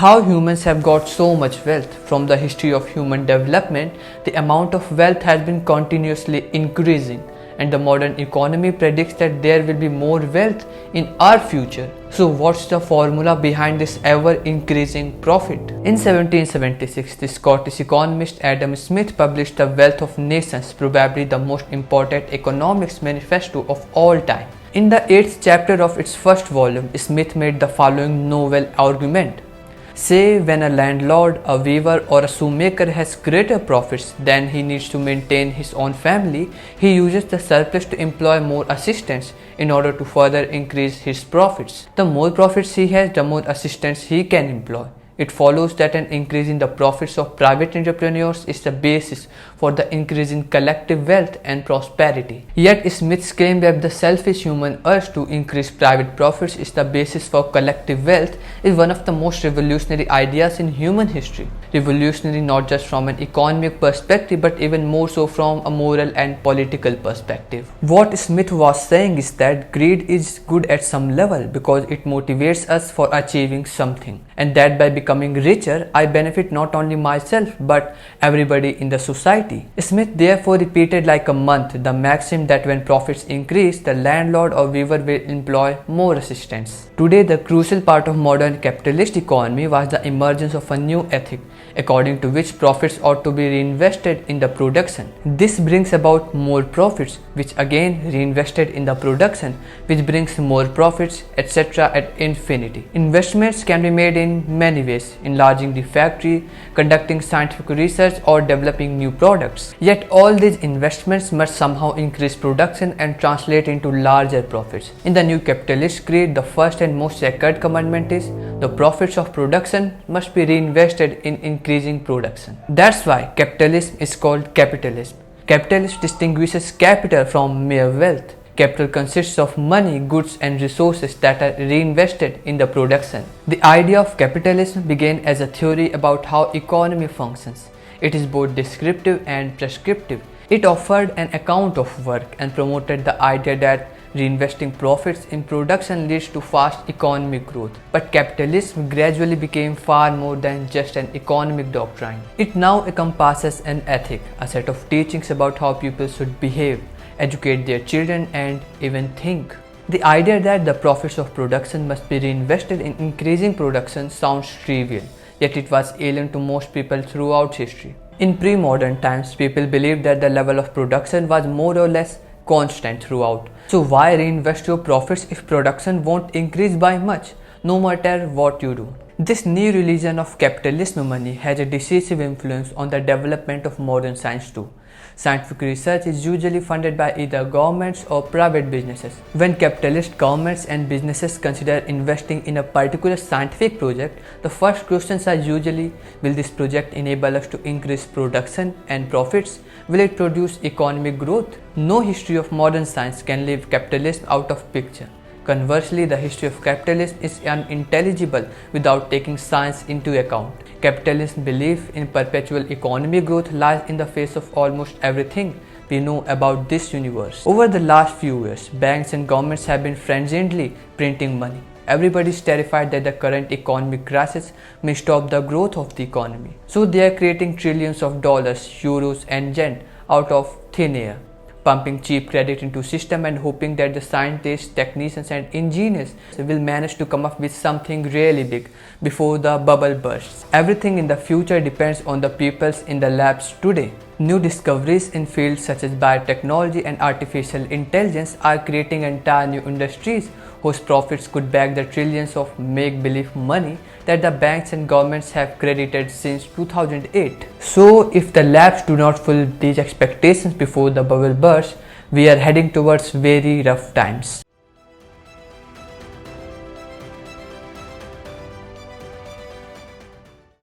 How humans have got so much wealth. From the history of human development, the amount of wealth has been continuously increasing, and the modern economy predicts that there will be more wealth in our future. So what's the formula behind this ever increasing profit? In 1776, the Scottish economist Adam Smith published The Wealth of Nations, probably the most important economics manifesto of all time. In the 8th chapter of its first volume, Smith made the following novel argument. Say when a landlord, a weaver or a shoemaker has greater profits than he needs to maintain his own family, he uses the surplus to employ more assistants in order to further increase his profits. The more profits he has, the more assistants he can employ. It follows that an increase in the profits of private entrepreneurs is the basis for the increase in collective wealth and prosperity. Yet Smith's claim that the selfish human urge to increase private profits is the basis for collective wealth is one of the most revolutionary ideas in human history. Revolutionary not just from an economic perspective but even more so from a moral and political perspective. What Smith was saying is that greed is good at some level because it motivates us for achieving something, and that by becoming richer, I benefit not only myself but everybody in the society. Smith therefore repeated like a month the maxim that when profits increase, the landlord or weaver will employ more assistants. Today, the crucial part of modern capitalist economy was the emergence of a new ethic, according to which profits ought to be reinvested in the production. This brings about more profits, which again reinvested in the production, which brings more profits, etc. at infinity. Investments can be made in many ways, enlarging the factory, conducting scientific research or developing new products. Yet all these investments must somehow increase production and translate into larger profits. In the new capitalist creed, the first and most sacred commandment is the profits of production must be reinvested in increasing production. That's why capitalism is called capitalism. Capitalism distinguishes capital from mere wealth. Capital consists of money, goods and resources that are reinvested in the production. The idea of capitalism began as a theory about how economy functions. It is both descriptive and prescriptive. It offered an account of work and promoted the idea that reinvesting profits in production leads to fast economic growth. But capitalism gradually became far more than just an economic doctrine. It now encompasses an ethic, a set of teachings about how people should behave, educate their children and even think. The idea that the profits of production must be reinvested in increasing production sounds trivial, yet it was alien to most people throughout history. In pre-modern times, people believed that the level of production was more or less constant throughout. So why reinvest your profits if production won't increase by much, no matter what you do? This new religion of capitalism money has a decisive influence on the development of modern science too. Scientific research is usually funded by either governments or private businesses. When capitalist governments and businesses consider investing in a particular scientific project, the first questions are usually, will this project enable us to increase production and profits? Will it produce economic growth? No history of modern science can leave capitalism out of picture. Conversely, the history of capitalism is unintelligible without taking science into account. Capitalism's belief in perpetual economic growth lies in the face of almost everything we know about this universe. Over the last few years, banks and governments have been frenziedly printing money. Everybody is terrified that the current economic crisis may stop the growth of the economy. So they are creating trillions of dollars, euros and yen out of thin air, pumping cheap credit into system and hoping that the scientists, technicians and engineers will manage to come up with something really big before the bubble bursts. Everything in the future depends on the peoples in the labs today. New discoveries in fields such as biotechnology and artificial intelligence are creating entire new industries whose profits could back the trillions of make-believe money that the banks and governments have credited since 2008. So if the labs do not fulfill these expectations before the bubble bursts, we are heading towards very rough times.